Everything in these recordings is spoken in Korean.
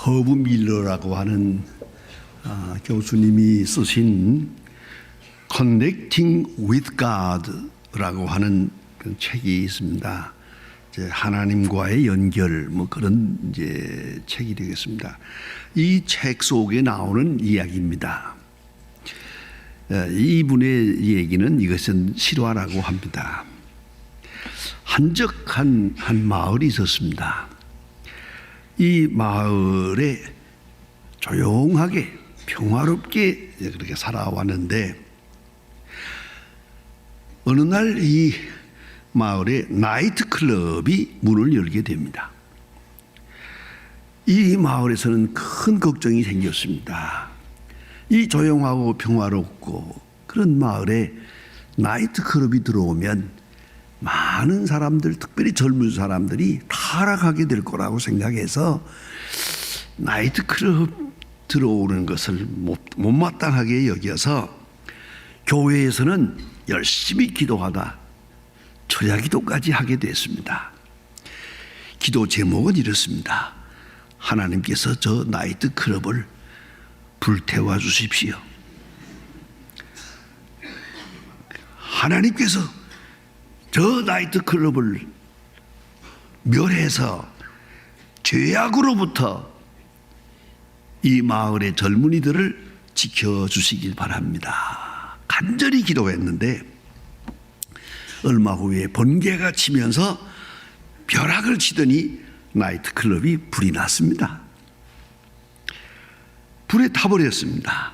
허브 밀러라고 하는 교수님이 쓰신 Connecting with God라고 하는 그 책이 있습니다. 이제 하나님과의 연결 그런 이제 책이 되겠습니다. 이 책 속에 나오는 이야기입니다. 이분의 얘기는 이것은 실화라고 합니다. 한적한 한 마을이 있었습니다. 이 마을에 조용하게 평화롭게 그렇게 살아왔는데 어느 날 이 마을에 나이트클럽이 문을 열게 됩니다. 이 마을에서는 큰 걱정이 생겼습니다. 이 조용하고 평화롭고 그런 마을에 나이트클럽이 들어오면 많은 사람들, 특별히 젊은 사람들이 타락하게 될 거라고 생각해서 나이트클럽 들어오는 것을 못마땅하게 여겨서 교회에서는 열심히 기도하다 초야기도까지 하게 됐습니다. 기도 제목은 이렇습니다. 하나님께서 저 나이트클럽을 불태워 주십시오. 하나님께서 저 나이트클럽을 멸해서 죄악으로부터 이 마을의 젊은이들을 지켜주시길 바랍니다. 간절히 기도했는데 얼마 후에 번개가 치면서 벼락을 치더니 나이트클럽이 불이 났습니다. 불에 타버렸습니다.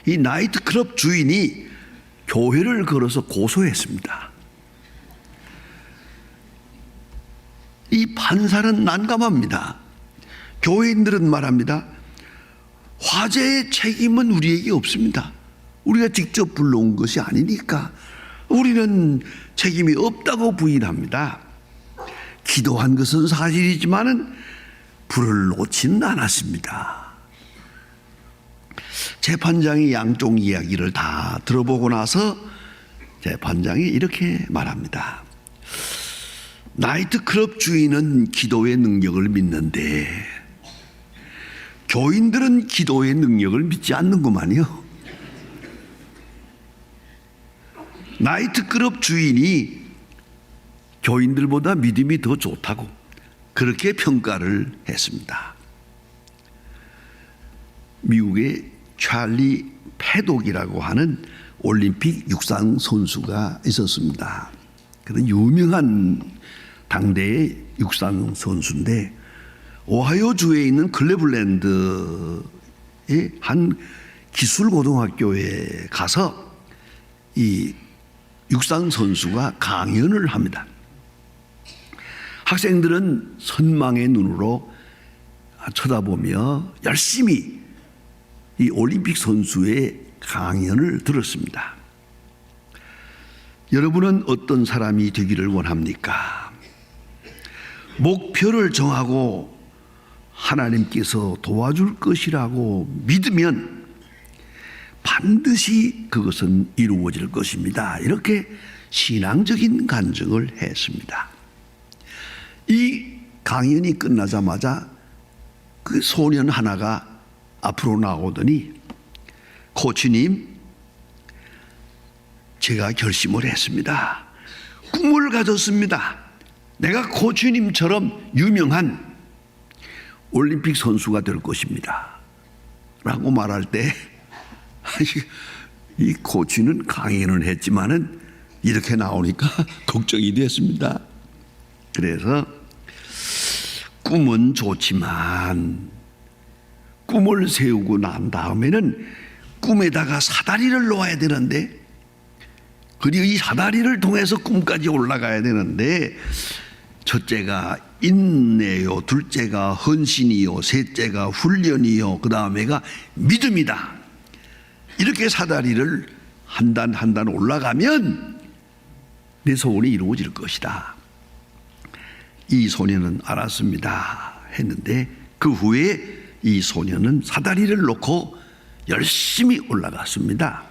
이 나이트클럽 주인이 교회를 걸어서 고소했습니다. 이 판사는 난감합니다. 교회인들은 말합니다. 화재의 책임은 우리에게 없습니다. 우리가 직접 불러온 것이 아니니까 우리는 책임이 없다고 부인합니다. 기도한 것은 사실이지만은 불을 놓지는 않았습니다. 재판장이 양쪽 이야기를 다 들어보고 나서 재판장이 이렇게 말합니다. 나이트클럽 주인은 기도의 능력을 믿는데 교인들은 기도의 능력을 믿지 않는구만요. 나이트클럽 주인이 교인들보다 믿음이 더 좋다고 그렇게 평가를 했습니다. 미국의 찰리 패독이라고 하는 올림픽 육상 선수가 있었습니다. 그런 유명한 당대의 육상 선수인데 오하이오주에 있는 클레블랜드의 한 기술고등학교에 가서 이 육상 선수가 강연을 합니다. 학생들은 선망의 눈으로 쳐다보며 열심히 이 올림픽 선수의 강연을 들었습니다. 여러분은 어떤 사람이 되기를 원합니까? 목표를 정하고 하나님께서 도와줄 것이라고 믿으면 반드시 그것은 이루어질 것입니다. 이렇게 신앙적인 간증을 했습니다. 이 강연이 끝나자마자 그 소년 하나가 앞으로 나오더니 코치님, 제가 결심을 했습니다. 꿈을 가졌습니다. 내가 코치님처럼 유명한 올림픽 선수가 될 것입니다. 라고 말할 때 이 코치는 강연을 했지만은 이렇게 나오니까 걱정이 됐습니다. 그래서 꿈은 좋지만 꿈을 세우고 난 다음에는 꿈에다가 사다리를 놓아야 되는데 그리고 이 사다리를 통해서 꿈까지 올라가야 되는데 첫째가 인내요, 둘째가 헌신이요, 셋째가 훈련이요, 그 다음에가 믿음이다. 이렇게 사다리를 한 단 한 단 올라가면 내 소원이 이루어질 것이다. 이 소년은 알았습니다 했는데 그 후에 이 소년은 사다리를 놓고 열심히 올라갔습니다.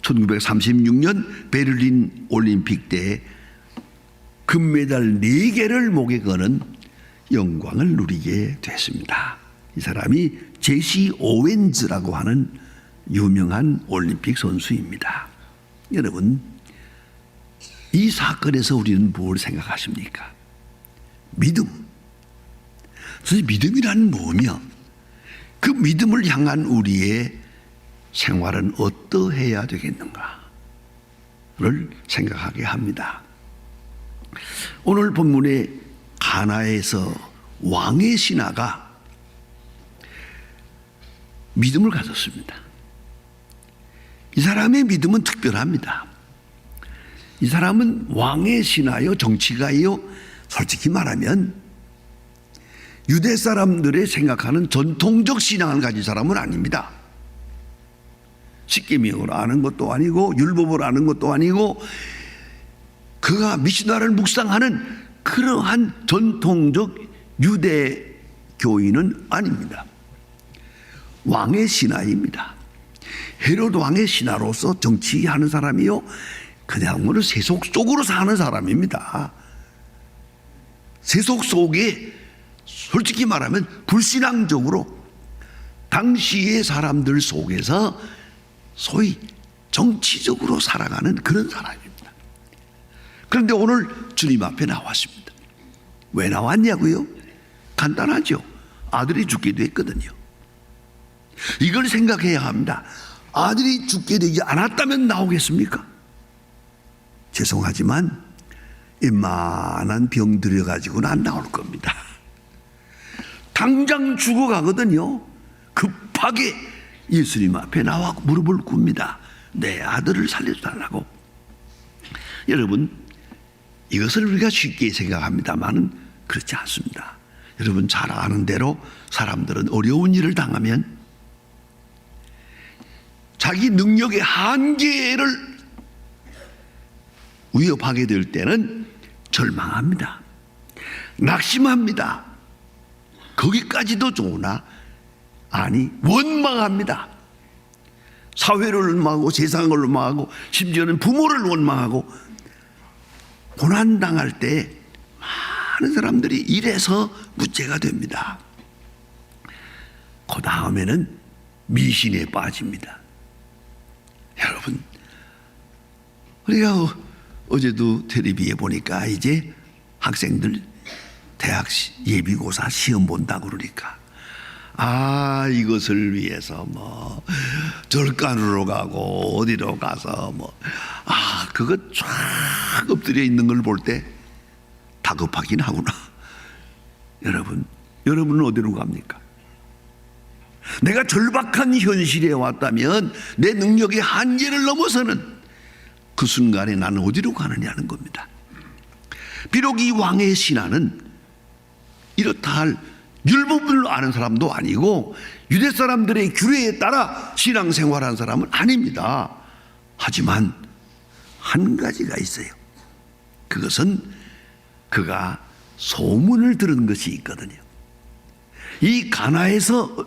1936년 베를린 올림픽 때 금메달 4개를 목에 거는 영광을 누리게 됐습니다. 이 사람이 제시 오웬즈라고 하는 유명한 올림픽 선수입니다. 여러분, 이 사건에서 우리는 뭘 생각하십니까? 믿음. 사실 믿음이란 뭐며 그 믿음을 향한 우리의 생활은 어떠해야 되겠는가를 생각하게 합니다. 오늘 본문의 가나에서 왕의 신하가 믿음을 가졌습니다. 이 사람의 믿음은 특별합니다. 이 사람은 왕의 신하요, 정치가요, 솔직히 말하면 유대 사람들의 생각하는 전통적 신앙을 가진 사람은 아닙니다. 십계명을 아는 것도 아니고 율법을 아는 것도 아니고 그가 미시나를 묵상하는 그러한 전통적 유대 교인은 아닙니다. 왕의 신하입니다. 헤롯 왕의 신하로서 정치하는 사람이요, 그냥으로 세속 속으로 사는 사람입니다. 세속 속에 솔직히 말하면 불신앙적으로 당시의 사람들 속에서 소위 정치적으로 살아가는 그런 사람입니다. 그런데 오늘 주님 앞에 나왔습니다. 왜 나왔냐고요? 간단하죠. 아들이 죽게 됐거든요. 이걸 생각해야 합니다. 아들이 죽게 되지 않았다면 나오겠습니까? 죄송하지만 이만한 병 들여가지고는 안 나올 겁니다. 당장 죽어가거든요. 급하게 예수님 앞에 나와 무릎을 꿇습니다. 내 아들을 살려달라고. 여러분, 이것을 우리가 쉽게 생각합니다만 그렇지 않습니다. 여러분 잘 아는 대로 사람들은 어려운 일을 당하면 자기 능력의 한계를 위협하게 될 때는 절망합니다. 낙심합니다. 거기까지도 좋으나 아니 원망합니다. 사회를 원망하고 세상을 원망하고 심지어는 부모를 원망하고 고난당할 때 많은 사람들이 이래서 무죄가 됩니다. 그 다음에는 미신에 빠집니다. 여러분, 우리가 어제도 텔레비에 보니까 이제 학생들 대학 예비고사 시험 본다고 그러니까 이것을 위해서 뭐 절간으로 가고 어디로 가서 그거 쫙 엎드려 있는 걸 볼 때 다급하긴 하구나. 여러분은 어디로 갑니까? 내가 절박한 현실에 왔다면 내 능력의 한계를 넘어서는 그 순간에 나는 어디로 가느냐는 겁니다. 비록 이 왕의 신하는 이렇다 할 율법을 아는 사람도 아니고 유대 사람들의 규례에 따라 신앙생활한 사람은 아닙니다. 하지만 한 가지가 있어요. 그것은 그가 소문을 들은 것이 있거든요. 이 가나에서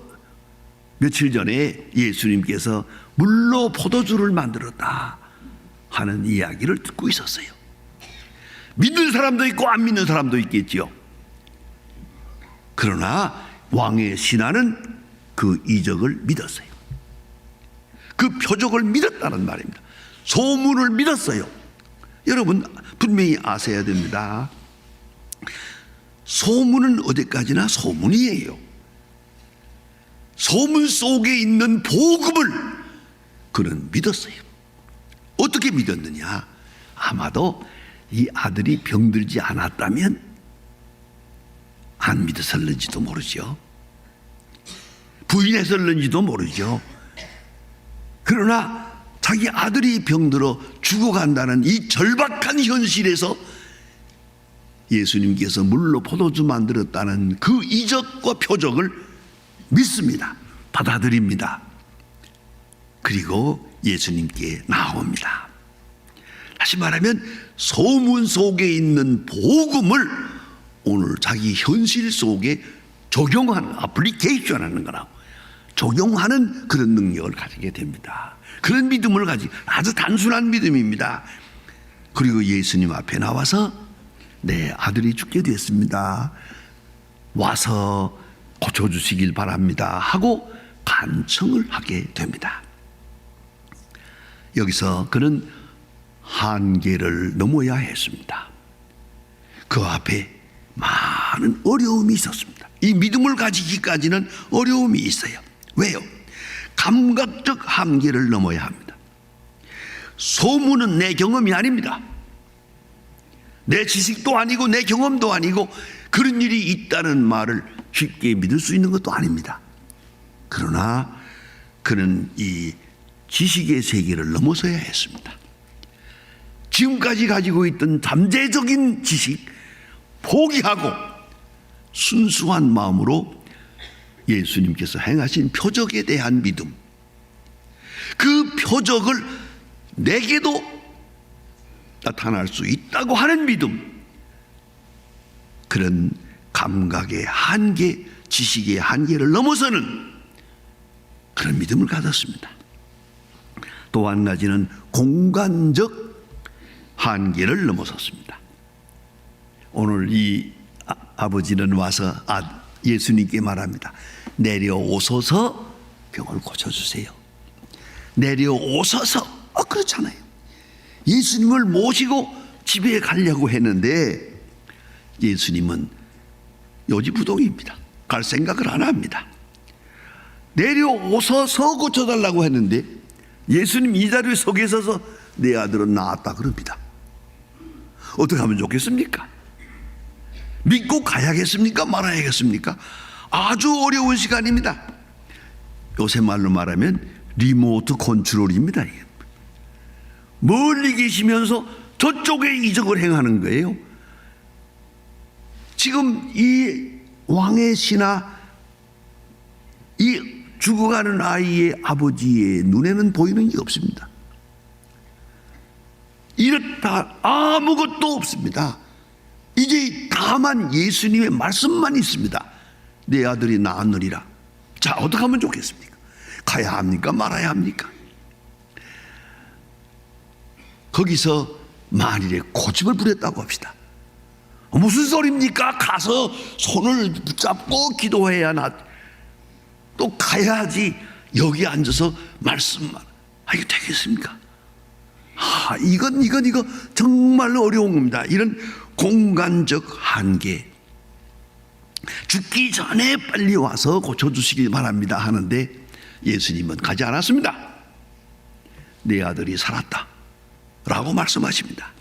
며칠 전에 예수님께서 물로 포도주를 만들었다 하는 이야기를 듣고 있었어요. 믿는 사람도 있고 안 믿는 사람도 있겠지요. 그러나 왕의 신하는 그 이적을 믿었어요. 그 표적을 믿었다는 말입니다. 소문을 믿었어요. 여러분 분명히 아셔야 됩니다. 소문은 어디까지나 소문이에요. 소문 속에 있는 복음을 그는 믿었어요. 어떻게 믿었느냐? 아마도 이 아들이 병들지 않았다면 안 믿었을는지도 모르죠. 부인했을는지도 모르죠. 그러나 자기 아들이 병들어 죽어간다는 이 절박한 현실에서 예수님께서 물로 포도주 만들었다는 그 이적과 표적을 믿습니다. 받아들입니다. 그리고 예수님께 나옵니다. 다시 말하면 소문 속에 있는 복음을 오늘 자기 현실 속에 적용하는, 애플리케이션하는 거라고, 적용하는 그런 능력을 가지게 됩니다. 그런 믿음을 가지고, 아주 단순한 믿음입니다. 그리고 예수님 앞에 나와서 내 아들이 죽게 됐습니다. 와서 고쳐주시길 바랍니다 하고 간청을 하게 됩니다. 여기서 그는 한계를 넘어야 했습니다. 그 앞에 많은 어려움이 있었습니다. 이 믿음을 가지기까지는 어려움이 있어요. 왜요? 감각적 한계를 넘어야 합니다. 소문은 내 경험이 아닙니다. 내 지식도 아니고 내 경험도 아니고 그런 일이 있다는 말을 쉽게 믿을 수 있는 것도 아닙니다. 그러나 그는 이 지식의 세계를 넘어서야 했습니다. 지금까지 가지고 있던 잠재적인 지식 포기하고 순수한 마음으로 예수님께서 행하신 표적에 대한 믿음, 그 표적을 내게도 나타날 수 있다고 하는 믿음, 그런 감각의 한계, 지식의 한계를 넘어서는 그런 믿음을 가졌습니다. 또 한 가지는 공간적 한계를 넘어섰습니다. 오늘 이 아버지는 와서 예수님께 말합니다. 내려오소서 병을 고쳐주세요. 내려오소서. 그렇잖아요. 예수님을 모시고 집에 가려고 했는데 예수님은 요지부동입니다. 갈 생각을 안 합니다. 내려오소서 고쳐달라고 했는데 예수님 이 자리에 서 계셔서 내 아들은 나았다 그럽니다. 어떻게 하면 좋겠습니까? 믿고 가야겠습니까? 말아야겠습니까? 아주 어려운 시간입니다. 요새 말로 말하면 리모트 컨트롤입니다. 멀리 계시면서 저쪽에 이적을 행하는 거예요. 지금 이 왕의 신하, 이 죽어가는 아이의 아버지의 눈에는 보이는 게 없습니다. 이렇다 아무것도 없습니다. 이제 다만 예수님의 말씀만 있습니다. 내 아들이 나았느니라. 자, 어떻게 하면 좋겠습니까? 가야 합니까? 말아야 합니까? 거기서 만일에 고집을 부렸다고 합시다. 무슨 소리입니까? 가서 손을 붙잡고 기도해야 또 가야지. 여기 앉아서 말씀만. 이거 되겠습니까? 이건 정말로 어려운 겁니다. 이런 공간적 한계. 죽기 전에 빨리 와서 고쳐주시길 바랍니다 하는데 예수님은 가지 않았습니다. 내 아들이 살았다 라고 말씀하십니다.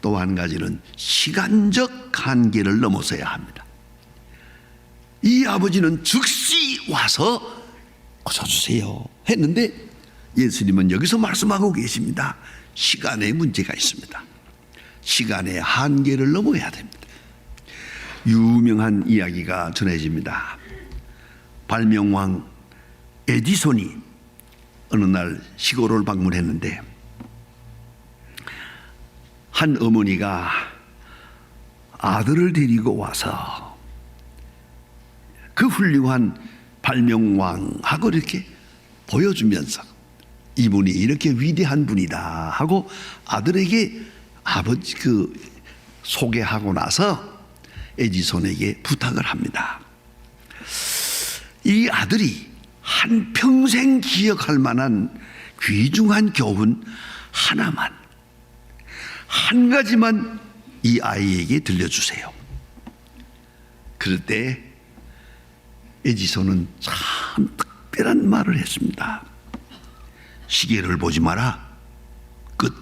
또 한 가지는 시간적 한계를 넘어서야 합니다. 이 아버지는 즉시 와서 고쳐주세요 했는데 예수님은 여기서 말씀하고 계십니다. 시간의 문제가 있습니다. 시간의 한계를 넘어야 됩니다. 유명한 이야기가 전해집니다. 발명왕 에디손이 어느 날 시골을 방문했는데 한 어머니가 아들을 데리고 와서 그 훌륭한 발명왕하고 이렇게 보여주면서 이분이 이렇게 위대한 분이다 하고 아들에게 아버지 소개하고 나서 에디손에게 부탁을 합니다. 이 아들이 한평생 기억할 만한 귀중한 교훈 하나만, 한 가지만 이 아이에게 들려주세요. 그럴 때 에디손은 참 특별한 말을 했습니다. 시계를 보지 마라. 끝.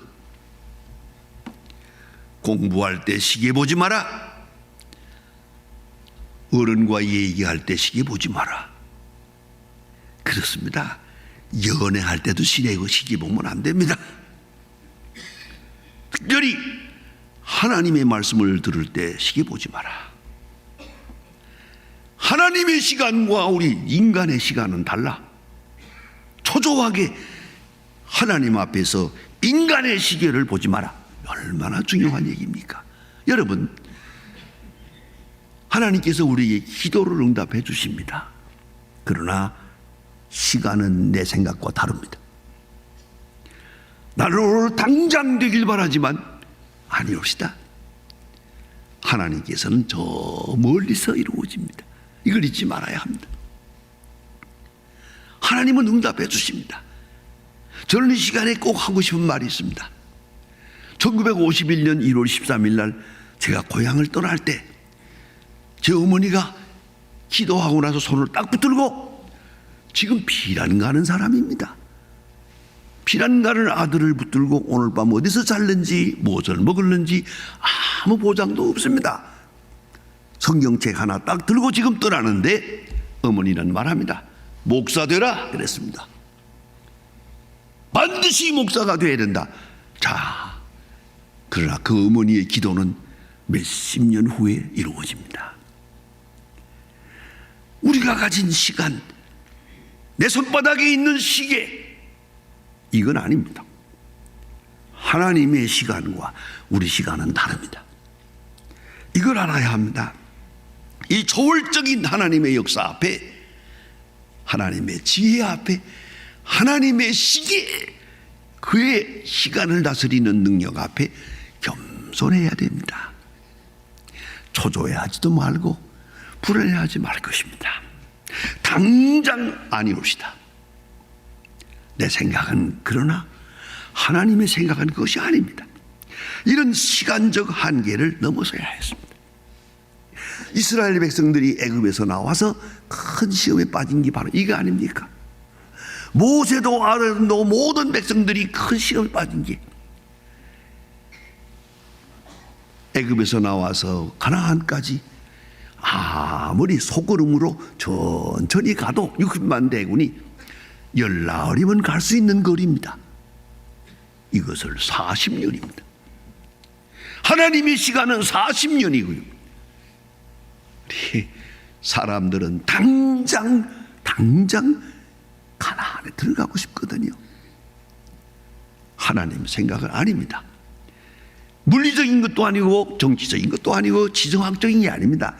공부할 때 시계 보지 마라. 어른과 얘기할 때 시계 보지 마라. 그렇습니다. 연애할 때도 시계 보면 안 됩니다. 특별히 하나님의 말씀을 들을 때 시계 보지 마라. 하나님의 시간과 우리 인간의 시간은 달라. 초조하게 하나님 앞에서 인간의 시계를 보지 마라. 얼마나 중요한 얘기입니까? 여러분, 하나님께서 우리에게 기도를 응답해 주십니다. 그러나 시간은 내 생각과 다릅니다. 나로 당장 되길 바라지만 아니옵시다. 하나님께서는 저 멀리서 이루어집니다. 이걸 잊지 말아야 합니다. 하나님은 응답해 주십니다. 저는 이 시간에 꼭 하고 싶은 말이 있습니다. 1951년 1월 13일 날 제가 고향을 떠날 때 제 어머니가 기도하고 나서 손을 딱 붙들고 지금 피난 가는 사람입니다. 피난 가는 아들을 붙들고 오늘 밤 어디서 잤는지 무엇을 먹을는지 아무 보장도 없습니다. 성경책 하나 딱 들고 지금 떠나는데 어머니는 말합니다. 목사 되라 그랬습니다. 반드시 목사가 되어야 된다. 자, 그러나 그 어머니의 기도는 몇십 년 후에 이루어집니다. 우리가 가진 시간, 내 손바닥에 있는 시계, 이건 아닙니다. 하나님의 시간과 우리 시간은 다릅니다. 이걸 알아야 합니다. 이 초월적인 하나님의 역사 앞에, 하나님의 지혜 앞에, 하나님의 시계, 그의 시간을 다스리는 능력 앞에 겸손해야 됩니다. 초조해하지도 말고 불안해하지 말 것입니다. 당장 아니옵시다. 내 생각은 그러나 하나님의 생각은 그것이 아닙니다. 이런 시간적 한계를 넘어서야 했습니다. 이스라엘 백성들이 애굽에서 나와서 큰 시험에 빠진 게 바로 이거 아닙니까? 모세도 아론도 모든 백성들이 큰 시험에 빠진 게 애굽에서 나와서 가나안까지 아무리 소걸음으로 천천히 가도 60만 대군이 열나흘이면 갈 수 있는 거리입니다. 이것을 40년입니다. 하나님의 시간은 40년이고요. 사람들은 당장 가나안에 들어가고 싶거든요. 하나님 생각은 아닙니다. 물리적인 것도 아니고 정치적인 것도 아니고 지정학적인 게 아닙니다.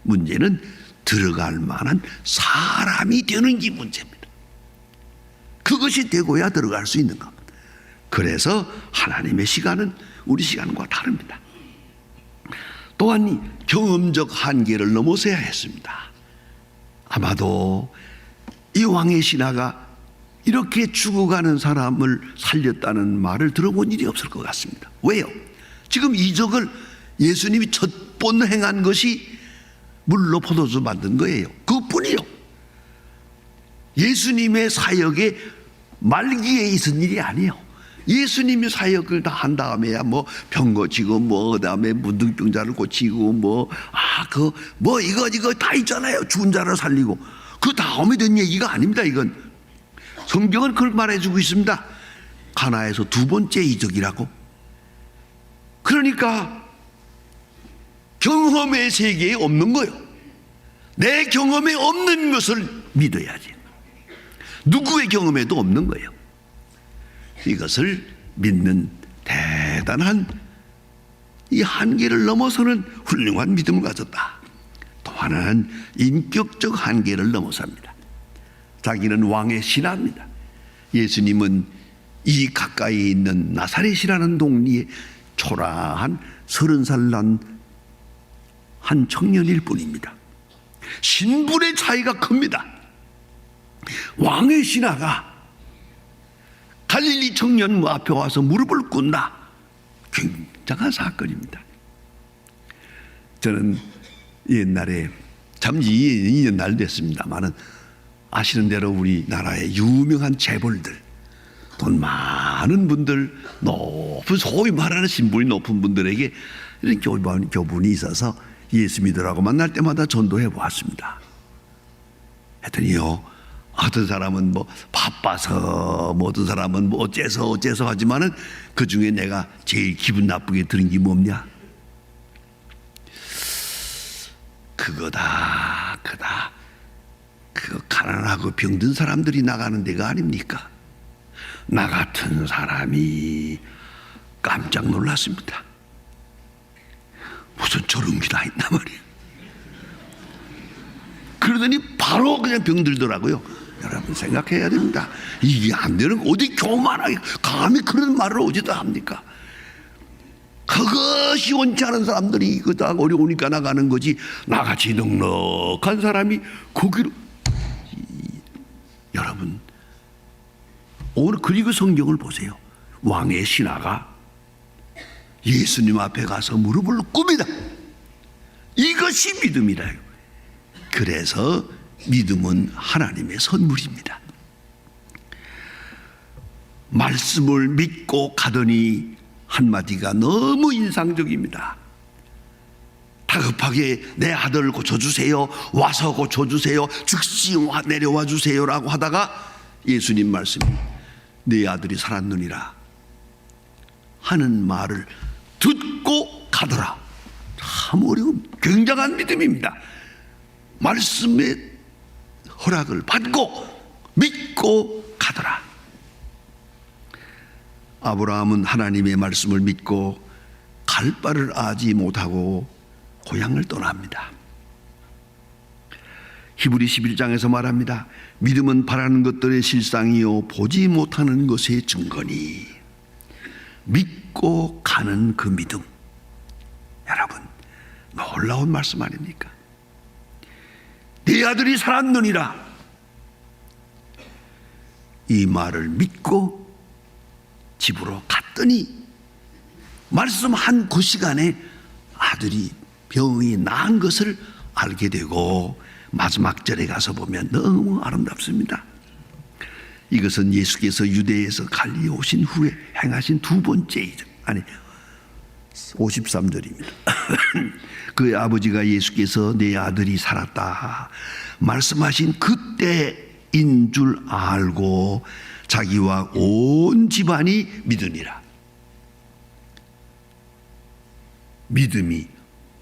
문제는 들어갈 만한 사람이 되는 게 문제입니다. 그것이 되고야 들어갈 수 있는 겁니다. 그래서 하나님의 시간은 우리 시간과 다릅니다. 또한 경험적 한계를 넘어서야 했습니다. 아마도 이 왕의 신하가 이렇게 죽어가는 사람을 살렸다는 말을 들어본 일이 없을 것 같습니다. 왜요? 지금 이적을 예수님이 첫 번 행한 것이 물로 포도주 만든 거예요. 그뿐이요. 예수님의 사역의 말기에 있은 일이 아니에요. 예수님이 사역을 다 한 다음에야 뭐 병 고치고 뭐 그다음에 문둥병자를 고치고 이거 다 있잖아요. 죽은 자를 살리고 그 다음에 된 얘기가 아닙니다. 이건 성경은 그걸 말해주고 있습니다. 가나에서 두 번째 이적이라고. 그러니까 경험의 세계에 없는 거예요. 내 경험에 없는 것을 믿어야지. 누구의 경험에도 없는 거예요. 이것을 믿는 대단한 이 한계를 넘어서는 훌륭한 믿음을 가졌다. 또 하나는 인격적 한계를 넘어섭니다. 자기는 왕의 신하입니다. 예수님은 이 가까이 있는 나사렛이라는 동리에 초라한 30살 난 한 청년일 뿐입니다. 신분의 차이가 큽니다. 왕의 신하가 갈릴리 청년 앞에 와서 무릎을 꿇는다. 굉장한 사건입니다. 저는 옛날에 잠시 2년 날 됐습니다만은 아시는 대로 우리나라의 유명한 재벌들, 돈 많은 분들, 높은 소위 말하는 신분이 높은 분들에게 이런 교분이 있어서 예수 믿으라고 만날 때마다 전도해 보았습니다. 했더니요, 어떤 사람은 뭐 바빠서, 뭐 어떤 사람은 뭐 어째서 하지만은 그 중에 내가 제일 기분 나쁘게 들은 게 뭐냐? 그거다. 그 가난하고 병든 사람들이 나가는 데가 아닙니까? 나 같은 사람이 깜짝 놀랐습니다. 무슨 저런 게 다 있단 말이에요. 그러더니 바로 그냥 병들더라고요. 여러분 생각해야 됩니다. 이게 안 되는 거 어디 교만하게 감히 그런 말을 어디다 합니까? 그것이 원치 않은 사람들이 그다 어려우니까 나가는 거지, 나같이 넉넉한 사람이 거기로. 여러분, 오늘 그리고 성경을 보세요. 왕의 신하가 예수님 앞에 가서 무릎을 꿇습니다. 이것이 믿음이라. 그래서 믿음은 하나님의 선물입니다. 말씀을 믿고 가더니 한마디가 너무 인상적입니다. 다급하게 내 아들 고쳐주세요, 와서 고쳐주세요, 즉시 내려와 주세요라고 하다가 예수님 말씀이 내 아들이 살았느니라 하는 말을 듣고 가더라. 참 어려운 굉장한 믿음입니다. 말씀의 허락을 받고 믿고 가더라. 아브라함은 하나님의 말씀을 믿고 갈 바를 아지 못하고 고향을 떠납니다. 히브리 11장에서 말합니다. 믿음은 바라는 것들의 실상이요 보지 못하는 것의 증거니. 믿고 가는 그 믿음, 여러분 놀라운 말씀 아닙니까? 네 아들이 살았느니라, 이 말을 믿고 집으로 갔더니 말씀한 그 시간에 아들이 병이 나은 것을 알게 되고, 마지막 절에 가서 보면 너무 아름답습니다. 이것은 예수께서 유대에서 갈리에 오신 후에 행하신 두 번째 일, 53절입니다. 그의 아버지가 예수께서 내 아들이 살았다 말씀하신 그때인 줄 알고 자기와 온 집안이 믿으니라. 믿음이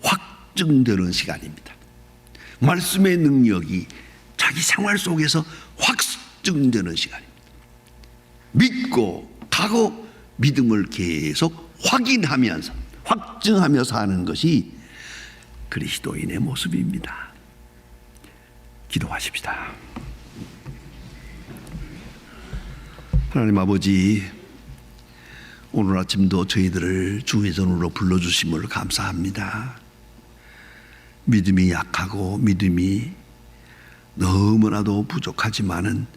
확증되는 시간입니다. 말씀의 능력이 자기 생활 속에서 확증되는 시간입니다. 믿고 가고 믿음을 계속 확인하면서 확증하며 사는 것이 그리스도인의 모습입니다. 기도하십시다. 하나님 아버지, 오늘 아침도 저희들을 주회전으로 불러주심을 감사합니다. 믿음이 약하고 믿음이 너무나도 부족하지만은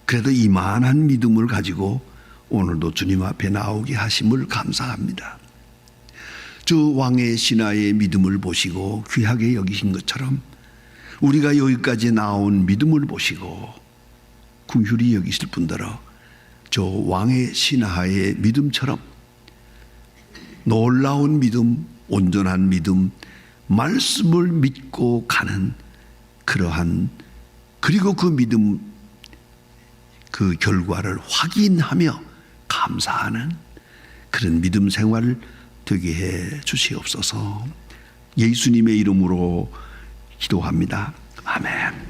그래도 이만한 믿음을 가지고 오늘도 주님 앞에 나오게 하심을 감사합니다. 저 왕의 신하의 믿음을 보시고 귀하게 여기신 것처럼 우리가 여기까지 나온 믿음을 보시고 긍휼히 여기실 분더러 저 왕의 신하의 믿음처럼 놀라운 믿음, 온전한 믿음, 말씀을 믿고 가는 그러한, 그리고 그 믿음 그 결과를 확인하며 감사하는 그런 믿음 생활을 되게 해 주시옵소서. 예수님의 이름으로 기도합니다. 아멘.